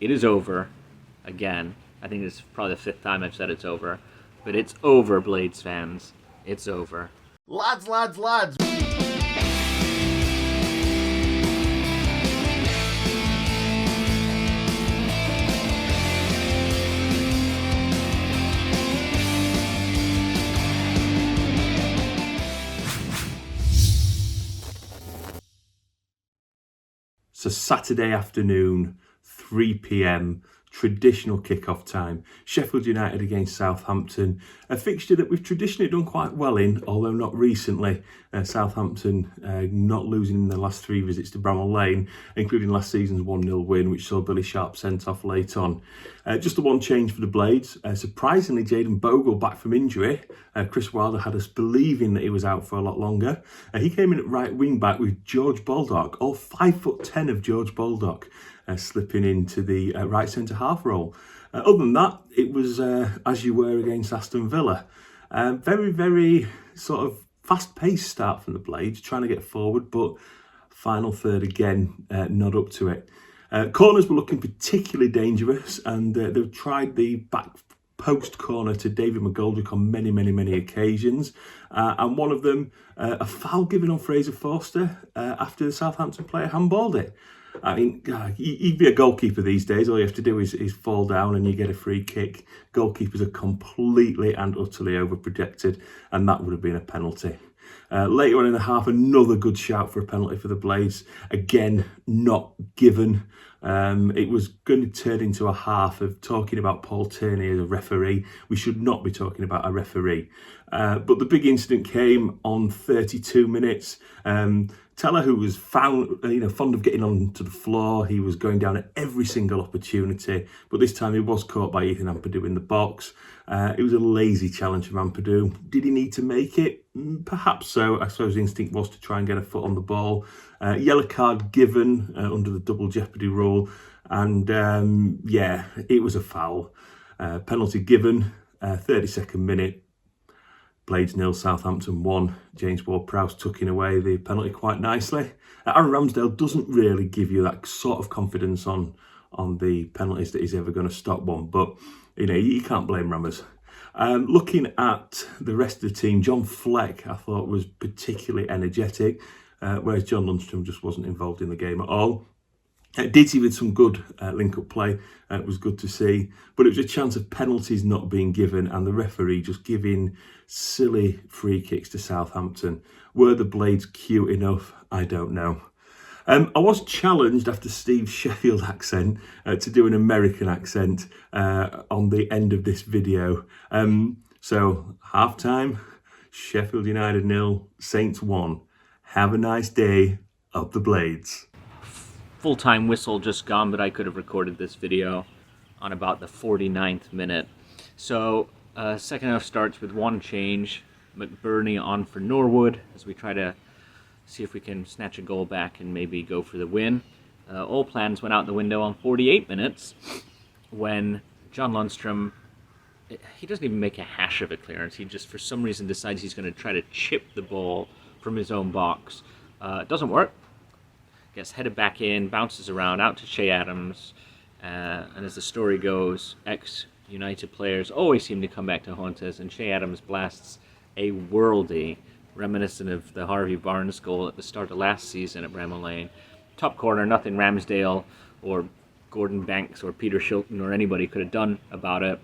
it is over again. I think it's probably the 5th time I've said it's over. But it's over, Blades fans. It's over. Lads, lads, lads! So Saturday afternoon, 3 p.m, traditional kick-off time. Sheffield United against Southampton. A fixture that we've traditionally done quite well in, although not recently. Southampton not losing in their last 3 visits to Bramall Lane, including last season's 1-0 win, which saw Billy Sharp sent off late on. Just the one change for the Blades. Surprisingly, Jayden Bogle back from injury. Chris Wilder had us believing that he was out for a lot longer. He came in at right wing back with George Baldock, all 5'10" of George Baldock, slipping into the right centre half role. Other than that, it was as you were against Aston Villa. Very, very sort of fast-paced start from the Blades, trying to get forward, but final third again, not up to it. Corners were looking particularly dangerous, and they've tried the back post corner to David McGoldrick on many, many, many occasions. And one of them, a foul given on Fraser Forster after the Southampton player handballed it. I mean, you'd be a goalkeeper these days. All you have to do is fall down and you get a free kick. Goalkeepers are completely and utterly overprotected, and that would have been a penalty. Later on in the half, another good shout for a penalty for the Blades. Again, not given. It was going to turn into a half of talking about Paul Tierney as a referee. We should not be talking about a referee. But the big incident came on 32 minutes. Teller, who was fond of getting onto the floor, he was going down at every single opportunity, but this time he was caught by Ethan Ampadu in the box. It was a lazy challenge from Ampadu. Did he need to make it? Perhaps so. I suppose the instinct was to try and get a foot on the ball. Yellow card given under the double jeopardy rule, and yeah, it was a foul. Penalty given, 32nd minute. Blades 0, Southampton 1. James Ward-Prowse tucking away the penalty quite nicely. Aaron Ramsdale doesn't really give you that sort of confidence on the penalties that he's ever going to stop one, but you can't blame Rammers. Looking at the rest of the team, John Fleck I thought was particularly energetic, whereas John Lundstrom just wasn't involved in the game at all. Dizzy with some good link-up play. It was good to see, but it was a chance of penalties not being given and the referee just giving silly free kicks to Southampton. Were the Blades cute enough? I don't know. I was challenged after Steve's Sheffield accent to do an American accent on the end of this video. So half-time, Sheffield United 0, Saints 1. Have a nice day, up the Blades. Full-time whistle just gone, but I could have recorded this video on about the 49th minute. So second half starts with one change. McBurney on for Norwood as we try to see if we can snatch a goal back and maybe go for the win. All plans went out the window on 48 minutes when John Lundstrom, he doesn't even make a hash of a clearance. He just for some reason decides he's going to try to chip the ball from his own box. It doesn't work. Gets headed back in, bounces around, out to Che Adams, and as the story goes, ex-United players always seem to come back to haunt us, and Che Adams blasts a worldie, reminiscent of the Harvey Barnes goal at the start of last season at Bramall Lane. Top corner, nothing Ramsdale or Gordon Banks or Peter Shilton or anybody could have done about it.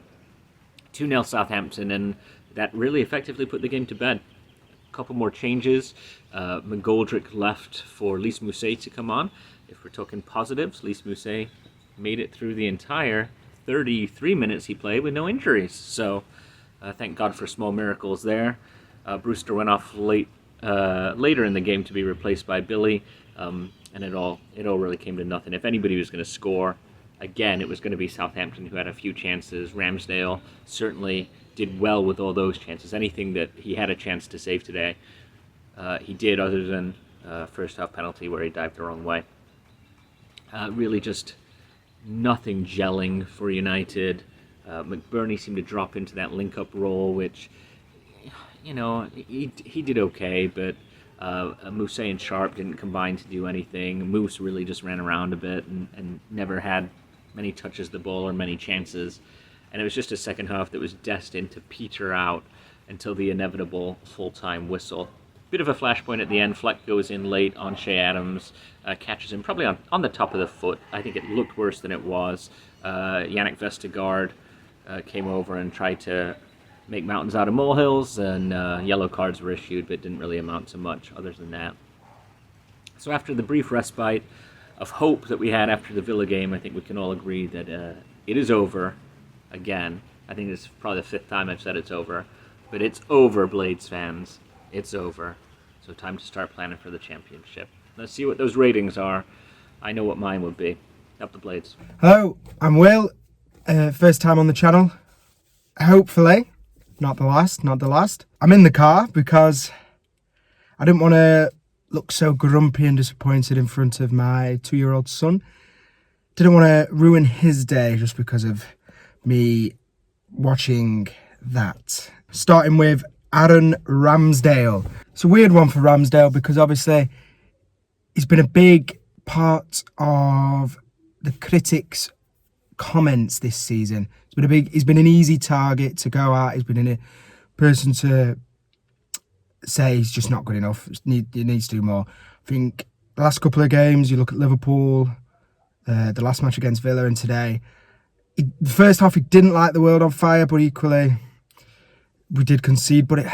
2-0 Southampton, and that really effectively put the game to bed. Couple more changes. McGoldrick left for Lys Mousset to come on. If we're talking positives, Lys Mousset made it through the entire 33 minutes he played with no injuries. So thank God for small miracles there. Brewster went off later in the game to be replaced by Billy, and it all really came to nothing. If anybody was going to score, again, it was going to be Southampton, who had a few chances. Ramsdale certainly did well with all those chances. Anything that he had a chance to save today, he did, other than first half penalty where he dived the wrong way. Really just nothing gelling for United. McBurney seemed to drop into that link-up role, which, he did okay, but Mousset and Sharp didn't combine to do anything. Moose really just ran around a bit and never had many touches the ball or many chances. And it was just a second half that was destined to peter out until the inevitable full-time whistle. Bit of a flashpoint at the end. Fleck goes in late on Shea Adams, catches him probably on the top of the foot. I think it looked worse than it was. Yannick Vestergaard came over and tried to make mountains out of molehills, and yellow cards were issued, but it didn't really amount to much other than that. So after the brief respite of hope that we had after the Villa game, I think we can all agree that it is over again. I think it's probably the 5th time I've said it's over. But it's over, Blades fans. It's over. So time to start planning for the championship. Let's see what those ratings are. I know what mine would be. Up the Blades. Hello, I'm Will. First time on the channel. Hopefully, not the last. I'm in the car because I didn't want to look so grumpy and disappointed in front of my 2-year-old son. Didn't want to ruin his day just because of me watching that. Starting with Aaron Ramsdale. It's a weird one for Ramsdale because obviously he's been a big part of the critics' comments this season. He's been an easy target to go at. He's been a person to say he's just not good enough. He needs to do more. I think the last couple of games, you look at Liverpool, the last match against Villa, and today, the first half he didn't light the world on fire, but equally we did concede. But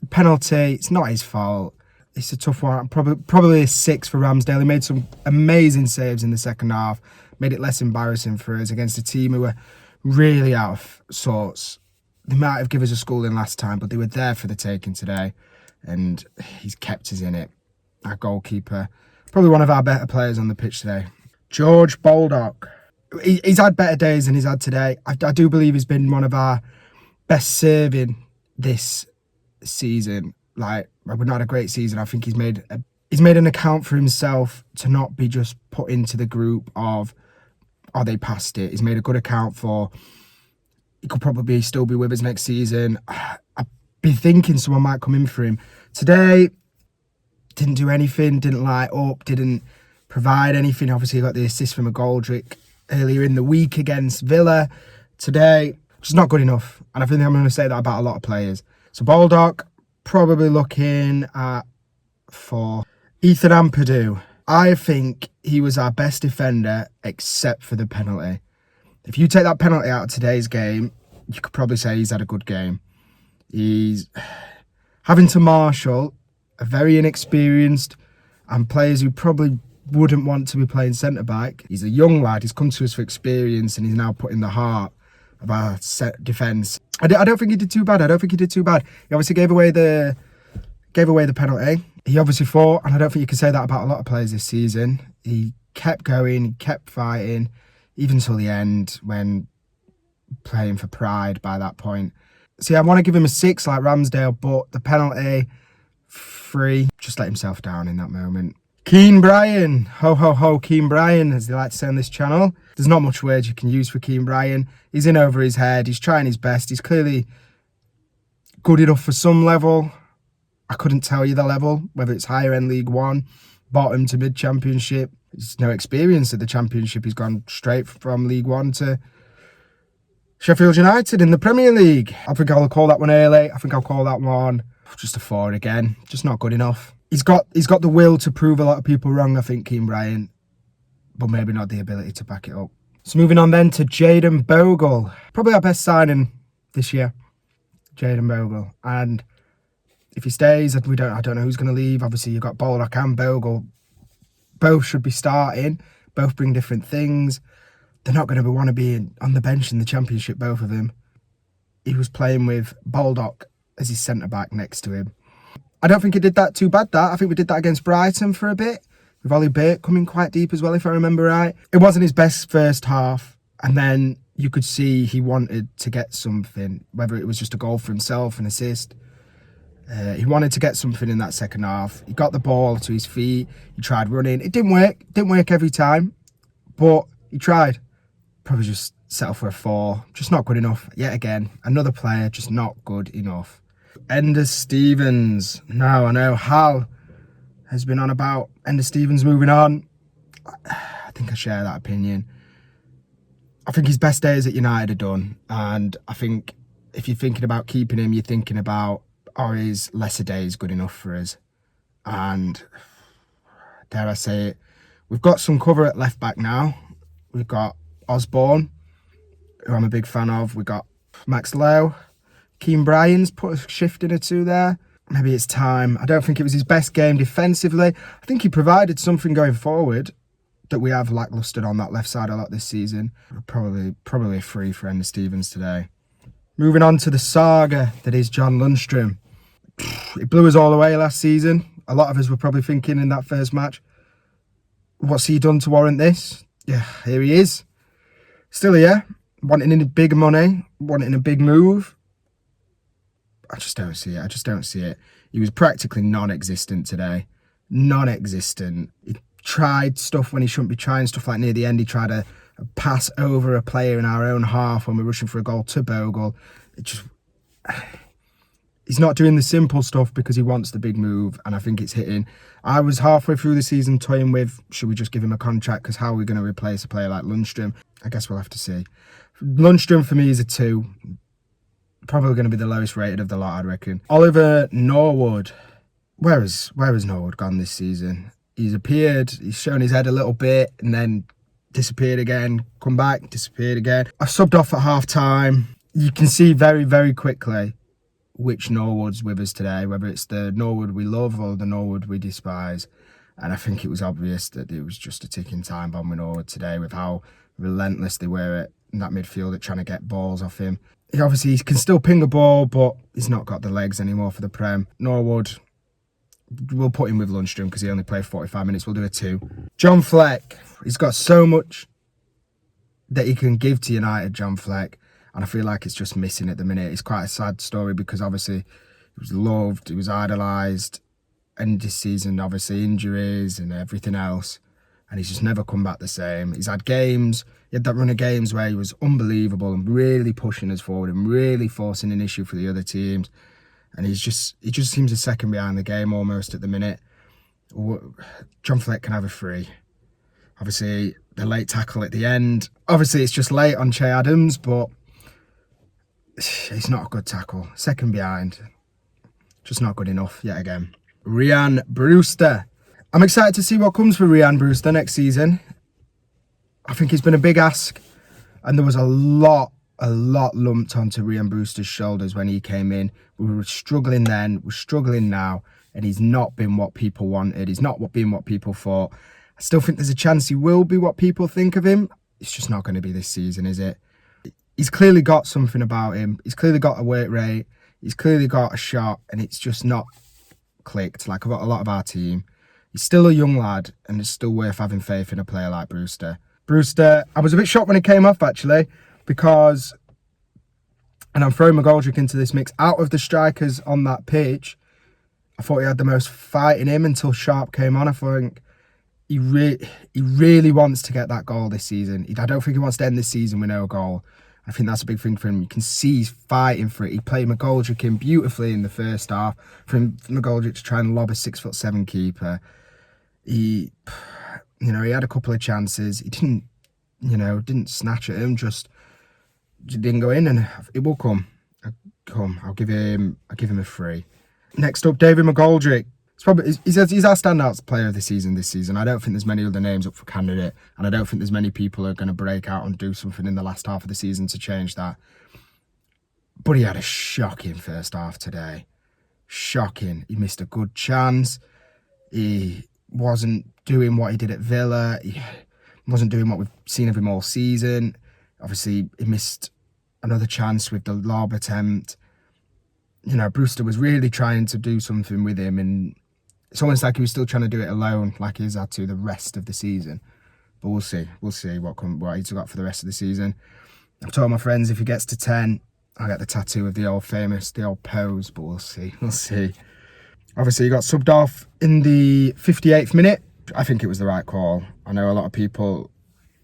penalty, it's not his fault. It's a tough one. Probably a 6 for Ramsdale. He made some amazing saves in the second half. Made it less embarrassing for us against a team who were really out of sorts. They might have given us a schooling last time, but they were there for the taking today. And he's kept us in it. Our goalkeeper, probably one of our better players on the pitch today. George Baldock. He's had better days than he's had today. I do believe he's been one of our best serving this season. Like, we're not a great season. I think he's made an account for himself to not be just put into the group of, oh, they passed it. He's made a good account for, he could probably still be with us next season. I'd be thinking someone might come in for him. Today, didn't do anything, didn't light up, didn't provide anything. Obviously, he got the assist from a Goldrick earlier in the week against Villa. Today, just not good enough. And I think I'm going to say that about a lot of players. So Baldock, probably looking at 4. Ethan Ampadu. I think he was our best defender except for the penalty. If you take that penalty out of today's game, you could probably say he's had a good game. He's having to marshal a very inexperienced and players who probably wouldn't want to be playing centre-back. He's a young lad. He's come to us for experience and he's now put in the heart of our set defence. I don't think he did too bad. He obviously gave away the penalty. He obviously fought, and I don't think you can say that about a lot of players this season. He kept going, he kept fighting, even till the end when playing for pride by that point. See, I want to give him a 6 like Ramsdale, but the penalty, 3, just let himself down in that moment. Keane Bryan, ho ho ho, Keane Bryan, as they like to say on this channel. There's not much words you can use for Keane Bryan. He's in over his head, he's trying his best, he's clearly good enough for some level. I couldn't tell you the level, whether it's higher end League One, bottom to mid-championship. He's no experience at the Championship. He's gone straight from League One to Sheffield United in the Premier League. I think I'll call that one early. I think I'll call that one just a 4 again. Just not good enough. He's got the will to prove a lot of people wrong, I think, Keane Bryan, but maybe not the ability to back it up. So moving on then to Jayden Bogle. Probably our best signing this year, Jayden Bogle. And if he stays, I don't know who's going to leave. Obviously, you've got Baldock and Bogle. Both should be starting. Both bring different things. They're not going to want to be on the bench in the Championship, both of them. He was playing with Baldock as his centre-back next to him. I don't think he did that too bad, that. I think we did that against Brighton for a bit. With Ollie Burke coming quite deep as well, if I remember right. It wasn't his best first half. And then you could see he wanted to get something, whether it was just a goal for himself, an assist. He wanted to get something in that second half. He got the ball to his feet. He tried running. It didn't work. Didn't work every time. But he tried. Probably just settle for a 4. Just not good enough. Yet again, another player just not good enough. Ender Stevens. No, I know Hal has been on about Ender Stevens moving on. I think I share that opinion. think his best days at United are done. And I think if you're thinking about keeping him, you're thinking about, are his lesser days good enough for us? And dare I say it, we've got some cover at left back now. We've got Osborne, who I'm a big fan of. We've got Max Lowe. Keane Bryan's put a shift in or two there. Maybe it's time. I don't think it was his best game defensively. I think he provided something going forward that we have lacklustered on that left side a lot this season. Probably a free for Enda Stevens today. Moving on to the saga that is John Lundstram. It blew us all away last season. A lot of us were probably thinking in that first match, what's he done to warrant this? Yeah, here he is. Still here, wanting in big money, wanting a big move. I just don't see it. He was practically non-existent today. Non-existent. He tried stuff when he shouldn't be trying stuff, like near the end he tried a pass over a player in our own half when we're rushing for a goal to Bogle. He's not doing the simple stuff because he wants the big move, and I think it's hitting. I was halfway through the season toying with, should we just give him a contract, because how are we going to replace a player like Lundstram? I guess we'll have to see. Lundstram for me is a 2. Probably going to be the lowest rated of the lot, I'd reckon. Oliver Norwood. Where has Norwood gone this season? He's appeared, he's shown his head a little bit, and then disappeared again, come back, disappeared again. I subbed off at half time. You can see very, very quickly which Norwood's with us today, whether it's the Norwood we love or the Norwood we despise. And I think it was obvious that it was just a ticking time bomb with Norwood today, with how relentless they were in that midfield at trying to get balls off him. He can still ping a ball, but he's not got the legs anymore for the Prem. Norwood, we'll put him with Lundstram because he only played 45 minutes. We'll do a 2. John Fleck, he's got so much that he can give to United, John Fleck. And I feel like it's just missing at the minute. It's quite a sad story because obviously he was loved, he was idolised. And this season, obviously, injuries and everything else. And he's just never come back the same. He's had games, he had that run of games where he was unbelievable and really pushing us forward and really forcing an issue for the other teams. And he just seems a second behind the game almost at the minute. John Fleck can have a free. Obviously, the late tackle at the end. Obviously, it's just late on Che Adams, but it's not a good tackle. Second behind. Just not good enough yet again. Ryan Brewster. I'm excited to see what comes for Ryan Brewster next season. I think it's been a big ask, and there was a lot lumped onto Ryan Brewster's shoulders when he came in. We were struggling then, we're struggling now, and he's not been what people wanted. He's not been what people thought. I still think there's a chance he will be what people think of him. It's just not going to be this season, is it? He's clearly got something about him. He's clearly got a work rate. He's clearly got a shot, and it's just not clicked like a lot of our team. He's still a young lad, and it's still worth having faith in a player like Brewster. I was a bit shocked when he came off, actually, because, and I'm throwing McGoldrick into this mix, out of the strikers on that pitch, I thought he had the most fight in him until Sharp came on. I think he really wants to get that goal this season. I don't think he wants to end this season with no goal. I think that's a big thing for him. You can see he's fighting for it. He played McGoldrick in beautifully in the first half. For McGoldrick to try and lob a 6'7" keeper. He had a couple of chances. He didn't snatch at him. Just didn't go in, and it will come. I'll give him a 3. Next up, David McGoldrick. He's our standout player of the season this season. I don't think there's many other names up for candidate, and I don't think there's many people who are going to break out and do something in the last half of the season to change that. But he had a shocking first half today. Shocking. He missed a good chance. He wasn't doing what he did at Villa. He wasn't doing what we've seen of him all season. Obviously, he missed another chance with the lob attempt. Brewster was really trying to do something with him, and it's almost like he was still trying to do it alone, like he's had to the rest of the season. But we'll see. We'll see what he's got for the rest of the season. I've told my friends if he gets to 10, I'll get the tattoo of the old pose, but we'll see. We'll see. Obviously, he got subbed off in the 58th minute. I think it was the right call. I know a lot of people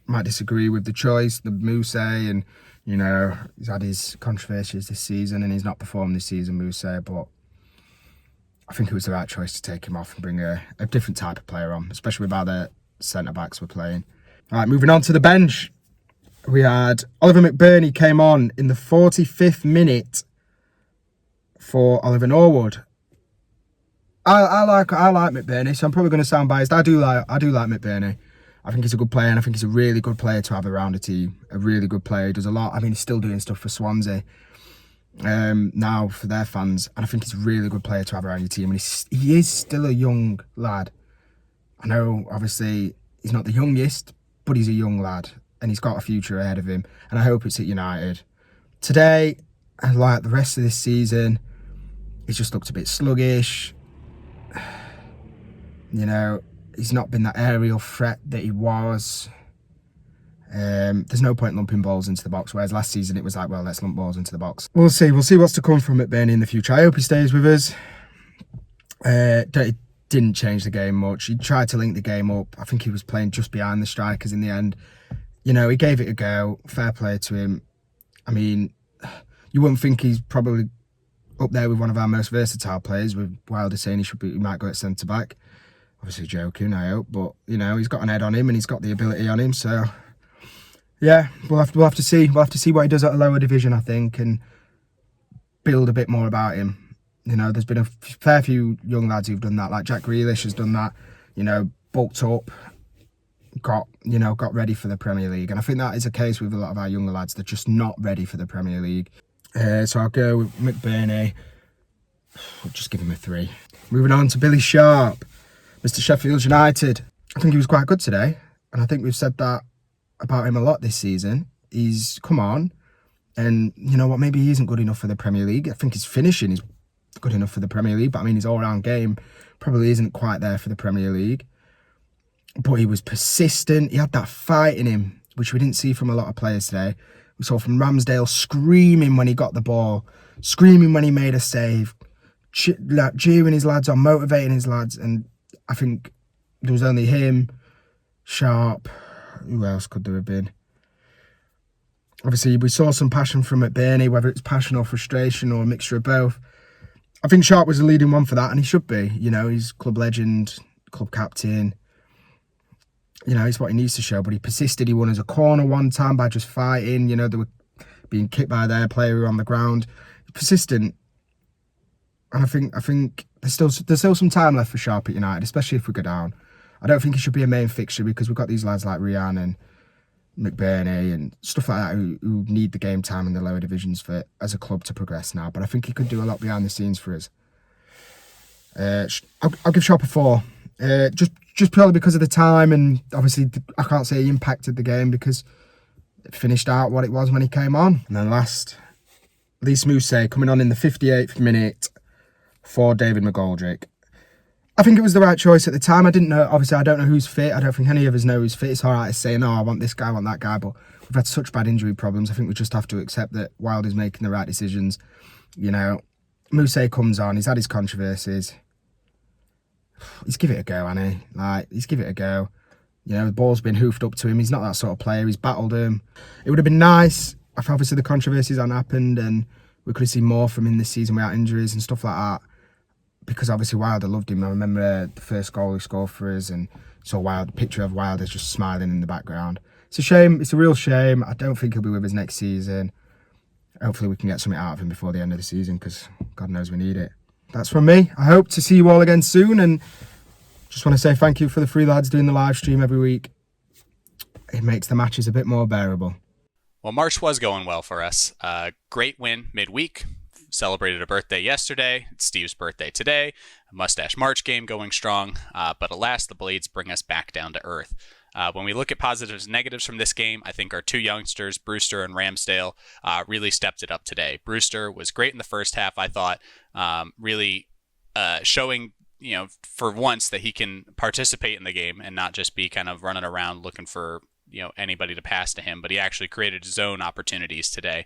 might disagree with the choice, the Mousse, and, he's had his controversies this season and he's not performed this season, Mousse, but I think it was the right choice to take him off and bring a different type of player on, especially with how the centre-backs were playing. All right, moving on to the bench. We had Oliver McBurney came on in the 45th minute for Oliver Norwood. I like McBurney, so I'm probably going to sound biased. I do like McBurney. I think he's a good player, and I think he's a really good player to have around a team. A really good player. He does a lot. I mean, he's still doing stuff for Swansea now for their fans, and I think he's a really good player to have around your team. And he is still a young lad. I know, obviously, he's not the youngest, but he's a young lad, and he's got a future ahead of him. And I hope it's at United. Today, and like the rest of this season, he's just looked a bit sluggish. You know, he's not been that aerial threat that he was. There's no point lumping balls into the box, whereas last season it was like, well, let's lump balls into the box. We'll see what's to come from McBurney in the future. I hope he stays with us. It didn't change the game much. He tried to link the game up. I think he was playing just behind the strikers in the end. You know, he gave it a go. Fair play to him. I mean, you wouldn't think he's probably up there with one of our most versatile players, with Wilder saying he might go at centre back. Obviously joking, I hope, but you know, he's got an head on him and he's got the ability on him, so yeah, we'll have to see what he does at a lower division, I think, and build a bit more about him. You know, there's been a fair few young lads who've done that, like Jack Grealish has done that, you know, bulked up, got ready for the Premier League, and I think that is the case with a lot of our younger lads. They're just not ready for the Premier League. So I'll go with McBurney. I'll just give him a 3. Moving on to Billy Sharp, Mr. Sheffield United. I think he was quite good today, and I think we've said that about him a lot this season. He's come on, and you know what, maybe he isn't good enough for the Premier League. I think his finishing is good enough for the Premier League, but I mean, his all-round game probably isn't quite there for the Premier League. But he was persistent. He had that fight in him, which we didn't see from a lot of players today. We saw from Ramsdale screaming when he got the ball, screaming when he made a save, cheering his lads on, motivating his lads. And I think there was only him, Sharp. Who else could there have been? Obviously, we saw some passion from McBurney, whether it's passion or frustration or a mixture of both. I think Sharp was the leading one for that, and he should be. You know, he's club legend, club captain. You know, it's what he needs to show, but he persisted. He won as a corner one time by just fighting. You know, they were being kicked by their player on the ground. Persistent. And I think there's still some time left for Sharp at United, especially if we go down. I don't think he should be a main fixture because we've got these lads like Rian and McBurney and stuff like that who need the game time in the lower divisions for as a club to progress now. But I think he could do a lot behind the scenes for us. I'll give Sharp a 4. Just purely because of the time, and obviously I can't say he impacted the game because it finished out what it was when he came on. And then last, Lys Mousset coming on in the 58th minute for David McGoldrick. I think it was the right choice at the time. I didn't know, obviously I don't know who's fit. I don't think any of us know who's fit. It's alright to say, no, I want this guy, I want that guy, but we've had such bad injury problems. I think we just have to accept that Wilder's making the right decisions. You know, Mousset comes on, he's had his controversies. He's give it a go, hasn't he? Like, he's give it a go. You know, the ball's been hoofed up to him. He's not that sort of player. He's battled him. It would have been nice if obviously the controversies hadn't happened and we could have seen more from him this season without injuries and stuff like that. Because obviously Wilder loved him. I remember the first goal he scored for us and saw Wilder, picture of Wilder just smiling in the background. It's a shame. It's a real shame. I don't think he'll be with us next season. Hopefully we can get something out of him before the end of the season because God knows we need it. That's from me. I hope to see you all again soon, and just want to say thank you for the 3 lads doing the live stream every week. It makes the matches a bit more bearable. Well, March was going well for us. Great win midweek. Celebrated a birthday yesterday. It's Steve's birthday today. A Mustache March game going strong. But alas, the Blades bring us back down to earth. When we look at positives and negatives from this game, I think our 2 youngsters, Brewster and Ramsdale, really stepped it up today. Brewster was great in the first half, I thought, really showing, you know, for once that he can participate in the game and not just be kind of running around looking for, you know, anybody to pass to him, but he actually created his own opportunities today.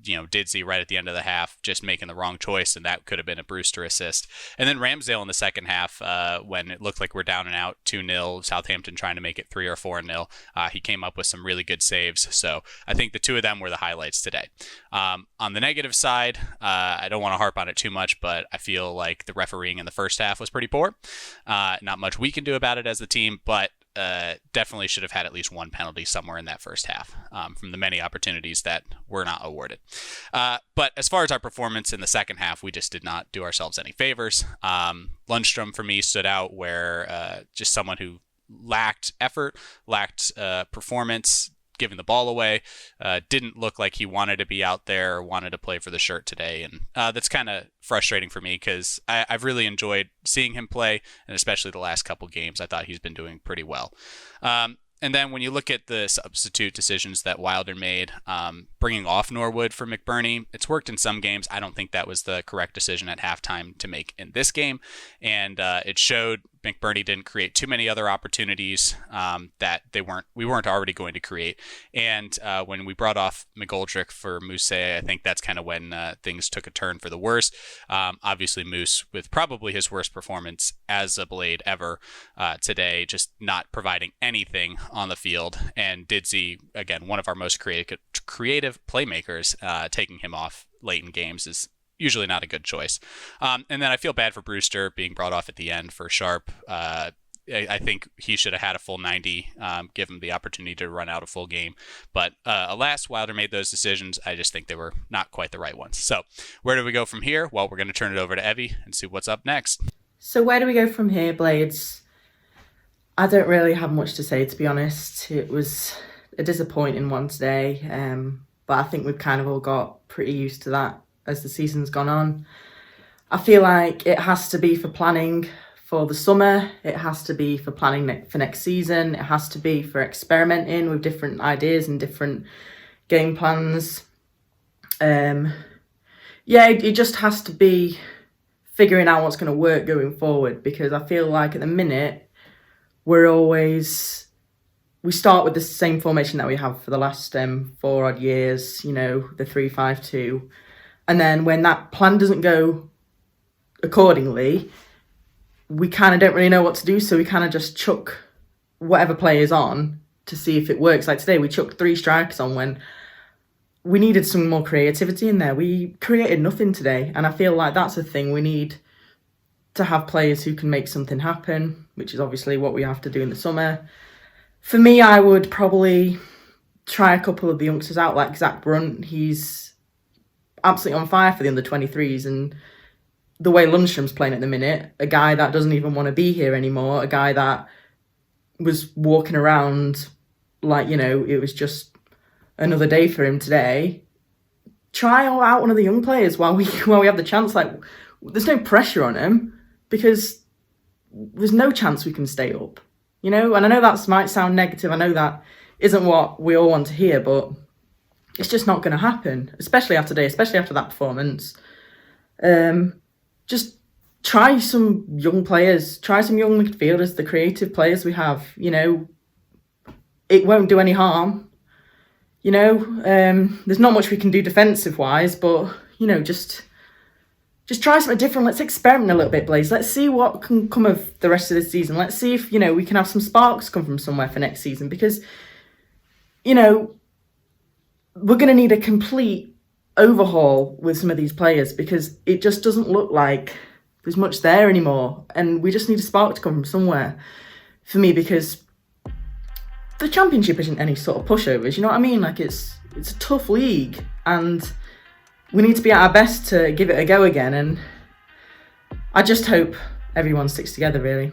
You know, Didsey right at the end of the half just making the wrong choice, and that could have been a Brewster assist. And then Ramsdale in the second half, when it looked like we're down and out 2-0, Southampton trying to make it 3 or 4-0, he came up with some really good saves. So I think the 2 of them were the highlights today. On the negative side, I don't want to harp on it too much, but I feel like the refereeing in the first half was pretty poor. Not much we can do about it as a team, but definitely should have had at least one penalty somewhere in that first half from the many opportunities that were not awarded. But as far as our performance in the second half, we just did not do ourselves any favors. Lundstrom for me stood out where just someone who lacked effort, lacked performance, giving the ball away, didn't look like he wanted to be out there or wanted to play for the shirt today. And that's kind of frustrating for me because I've really enjoyed seeing him play, and especially the last couple games, I thought he's been doing pretty well. And then when you look at the substitute decisions that Wilder made, bringing off Norwood for McBurney, it's worked in some games. I don't think that was the correct decision at halftime to make in this game. And it showed McBurney didn't create too many other opportunities that we weren't already going to create. And when we brought off McGoldrick for Moose, I think that's kind of when things took a turn for the worse. Obviously, Moose, with probably his worst performance as a Blade ever today, just not providing anything on the field. And Didsey, again, one of our most creative playmakers, taking him off late in games is usually not a good choice. And then I feel bad for Brewster being brought off at the end for Sharp. I think he should have had a full 90, give him the opportunity to run out a full game. But alas, Wilder made those decisions. I just think they were not quite the right ones. So where do we go from here? Well, we're going to turn it over to Evie and see what's up next. So where do we go from here, Blades? I don't really have much to say, to be honest. It was a disappointing one today, but I think we've kind of all got pretty used to that as the season's gone on. I feel like it has to be for planning for the summer, it has to be for planning for next season, it has to be for experimenting with different ideas and different game plans. It just has to be figuring out what's going to work going forward, because I feel like at the minute we start with the same formation that we have for the last 4 odd years, the 3-5-2. And then when that plan doesn't go accordingly, we kind of don't really know what to do. So we kind of just chuck whatever players on to see if it works. Like today, we chucked 3 strikers on when we needed some more creativity in there. We created nothing today. And I feel like that's a thing. We need to have players who can make something happen, which is obviously what we have to do in the summer. For me, I would probably try a couple of the youngsters out, like Zach Brunt. He's absolutely on fire for the under-23s, and the way Lundstrom's playing at the minute, a guy that doesn't even want to be here anymore, a guy that was walking around like, it was just another day for him today. Try out one of the young players while we have the chance. Like, there's no pressure on him because there's no chance we can stay up, And I know that might sound negative. I know that isn't what we all want to hear, but it's just not going to happen, especially after today, especially after that performance. Just try some young players, try some young midfielders, the creative players we have. It won't do any harm. There's not much we can do defensive-wise, but, just try something different. Let's experiment a little bit, Blaze. Let's see what can come of the rest of this season. Let's see if, we can have some sparks come from somewhere for next season, because, we're going to need a complete overhaul with some of these players, because it just doesn't look like there's much there anymore. And we just need a spark to come from somewhere for me, because the Championship isn't any sort of pushovers, you know what I mean? Like, it's a tough league, and we need to be at our best to give it a go again. And I just hope everyone sticks together, really.